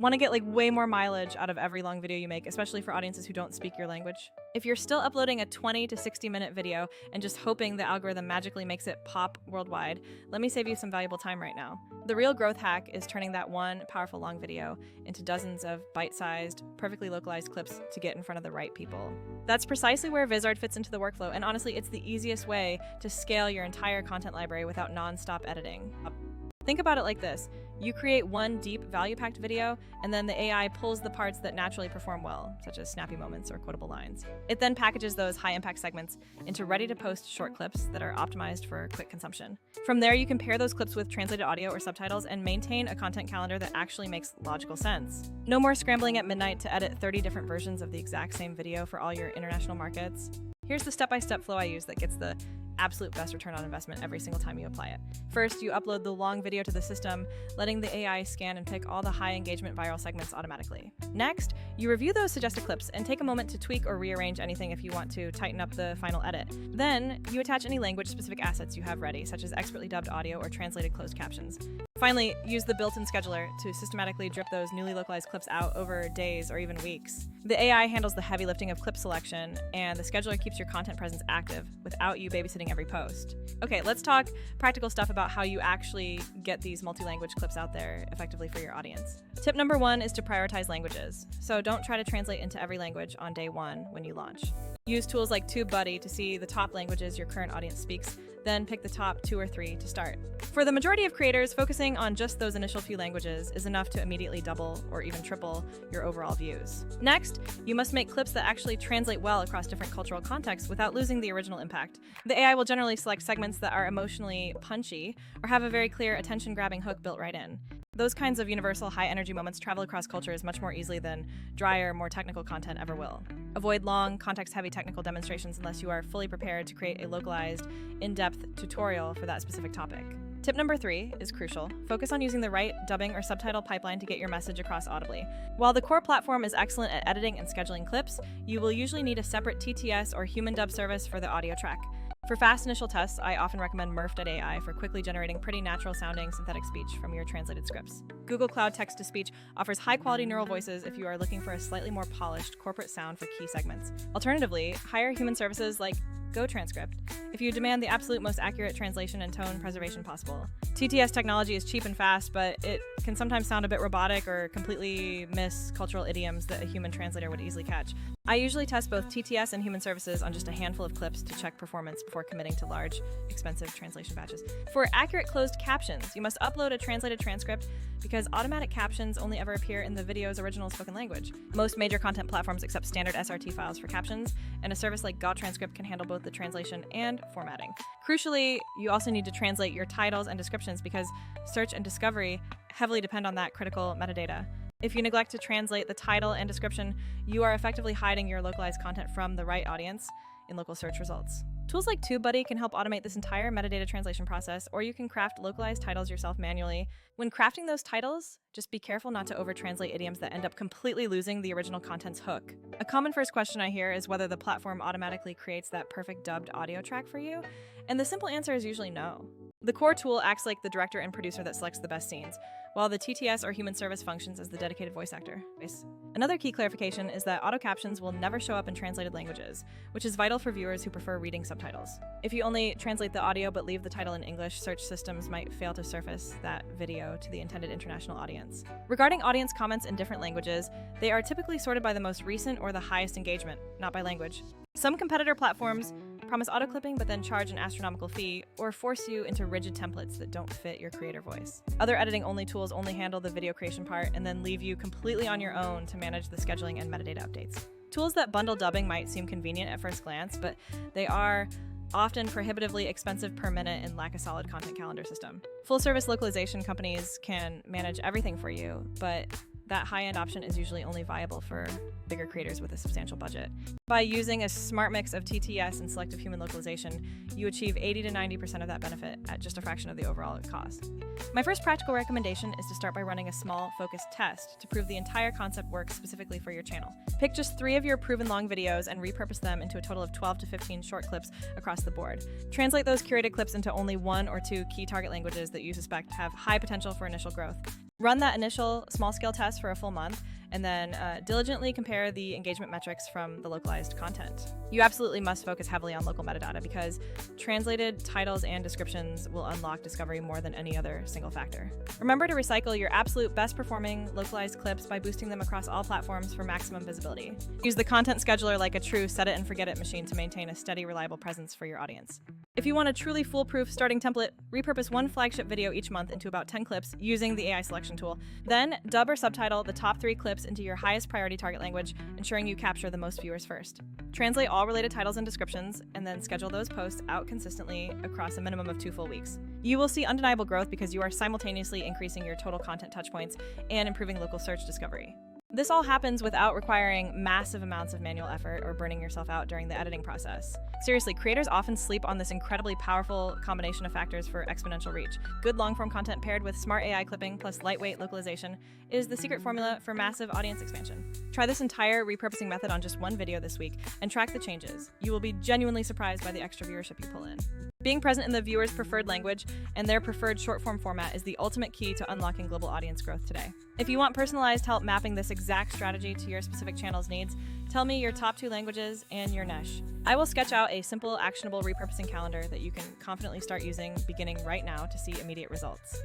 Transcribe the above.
Want to get like way more mileage out of every long video you make, especially for audiences who don't speak your language? If you're still uploading a 20 to 60-minute video and just hoping the algorithm magically makes it pop worldwide, let me save you some valuable time right now. The real growth hack is turning that one powerful long video into dozens of bite-sized, perfectly localized clips to get in front of the right people. That's precisely where Vizard fits into the workflow, and honestly, it's the easiest way to scale your entire content library without non-stop editing. Think about it like this. You create one deep, value-packed video, and then the AI pulls the parts that naturally perform well, such as snappy moments or quotable lines. It then packages those high-impact segments into ready-to-post short clips that are optimized for quick consumption. From there, you can pair those clips with translated audio or subtitles and maintain a content calendar that actually makes logical sense. No more scrambling at midnight to edit 30 different versions of the exact same video for all your international markets. Here's the step-by-step flow I use that gets the absolute best return on investment every single time you apply it. First, you upload the long video to the system, letting the AI scan and pick all the high engagement viral segments automatically. Next, you review those suggested clips and take a moment to tweak or rearrange anything if you want to tighten up the final edit. Then, you attach any language-specific assets you have ready, such as expertly dubbed audio or translated closed captions. Finally, use the built-in scheduler to systematically drip those newly localized clips out over days or even weeks. The AI handles the heavy lifting of clip selection, and the scheduler keeps your content presence active without you babysitting every post. Okay, let's talk practical stuff about how you actually get these multi-language clips out there effectively for your audience. Tip number 1 is to prioritize languages. So don't try to translate into every language on day 1 when you launch. Use tools like TubeBuddy to see the top languages your current audience speaks, then pick the top 2 or 3 to start. For the majority of creators, focusing on just those initial few languages is enough to immediately double or even triple your overall views. Next, you must make clips that actually translate well across different cultural contexts without losing the original impact. The AI will generally select segments that are emotionally punchy or have a very clear attention-grabbing hook built right in. Those kinds of universal high-energy moments travel across cultures much more easily than drier, more technical content ever will. Avoid long, context-heavy technical demonstrations unless you are fully prepared to create a localized, in-depth tutorial for that specific topic. Tip number 3 is crucial. Focus on using the right dubbing or subtitle pipeline to get your message across audibly. While the core platform is excellent at editing and scheduling clips, you will usually need a separate TTS or human dub service for the audio track. For fast initial tests, I often recommend Murf.ai for quickly generating pretty natural-sounding synthetic speech from your translated scripts. Google Cloud Text-to-Speech offers high-quality neural voices if you are looking for a slightly more polished corporate sound for key segments. Alternatively, hire human services like GoTranscript if you demand the absolute most accurate translation and tone preservation possible. TTS technology is cheap and fast, but it can sometimes sound a bit robotic or completely miss cultural idioms that a human translator would easily catch. I usually test both TTS and human services on just a handful of clips to check performance before committing to large, expensive translation batches. For accurate closed captions, you must upload a translated transcript because automatic captions only ever appear in the video's original spoken language. Most major content platforms accept standard SRT files for captions, and a service like GoTranscript can handle both the translation and formatting. Crucially, you also need to translate your titles and descriptions because search and discovery heavily depend on that critical metadata. If you neglect to translate the title and description, you are effectively hiding your localized content from the right audience in local search results. Tools like TubeBuddy can help automate this entire metadata translation process, or you can craft localized titles yourself manually. When crafting those titles, just be careful not to over-translate idioms that end up completely losing the original content's hook. A common first question I hear is whether the platform automatically creates that perfect dubbed audio track for you, and the simple answer is usually no. The core tool acts like the director and producer that selects the best scenes, while the TTS or human service functions as the dedicated voice actor. Another key clarification is that auto captions will never show up in translated languages, which is vital for viewers who prefer reading subtitles. If you only translate the audio but leave the title in English, search systems might fail to surface that video to the intended international audience. Regarding audience comments in different languages, they are typically sorted by the most recent or the highest engagement, not by language. Some competitor platforms promise auto-clipping but then charge an astronomical fee or force you into rigid templates that don't fit your creator voice. Other editing-only tools only handle the video creation part and then leave you completely on your own to manage the scheduling and metadata updates. Tools that bundle dubbing might seem convenient at first glance, but they are often prohibitively expensive per minute and lack a solid content calendar system. Full-service localization companies can manage everything for you, but that high-end option is usually only viable for bigger creators with a substantial budget. By using a smart mix of TTS and selective human localization, you achieve 80 to 90% of that benefit at just a fraction of the overall cost. My first practical recommendation is to start by running a small, focused test to prove the entire concept works specifically for your channel. Pick just 3 of your proven long videos and repurpose them into a total of 12 to 15 short clips across the board. Translate those curated clips into only 1 or 2 key target languages that you suspect have high potential for initial growth. Run that initial small-scale test for a full month, and then diligently compare the engagement metrics from the localized content. You absolutely must focus heavily on local metadata because translated titles and descriptions will unlock discovery more than any other single factor. Remember to recycle your absolute best performing localized clips by boosting them across all platforms for maximum visibility. Use the content scheduler like a true set it and forget it machine to maintain a steady, reliable presence for your audience. If you want a truly foolproof starting template, repurpose one flagship video each month into about 10 clips using the AI selection tool. Then dub or subtitle the top 3 clips into your highest priority target language, ensuring you capture the most viewers first. Translate all related titles and descriptions, and then schedule those posts out consistently across a minimum of 2 full weeks. You will see undeniable growth because you are simultaneously increasing your total content touchpoints and improving local search discovery. This all happens without requiring massive amounts of manual effort or burning yourself out during the editing process. Seriously, creators often sleep on this incredibly powerful combination of factors for exponential reach. Good long-form content paired with smart AI clipping plus lightweight localization is the secret formula for massive audience expansion. Try this entire repurposing method on just one video this week and track the changes. You will be genuinely surprised by the extra viewership you pull in. Being present in the viewer's preferred language and their preferred short-form format is the ultimate key to unlocking global audience growth today. If you want personalized help mapping this exact strategy to your specific channel's needs, tell me your top 2 languages and your niche. I will sketch out a simple, actionable repurposing calendar that you can confidently start using beginning right now to see immediate results.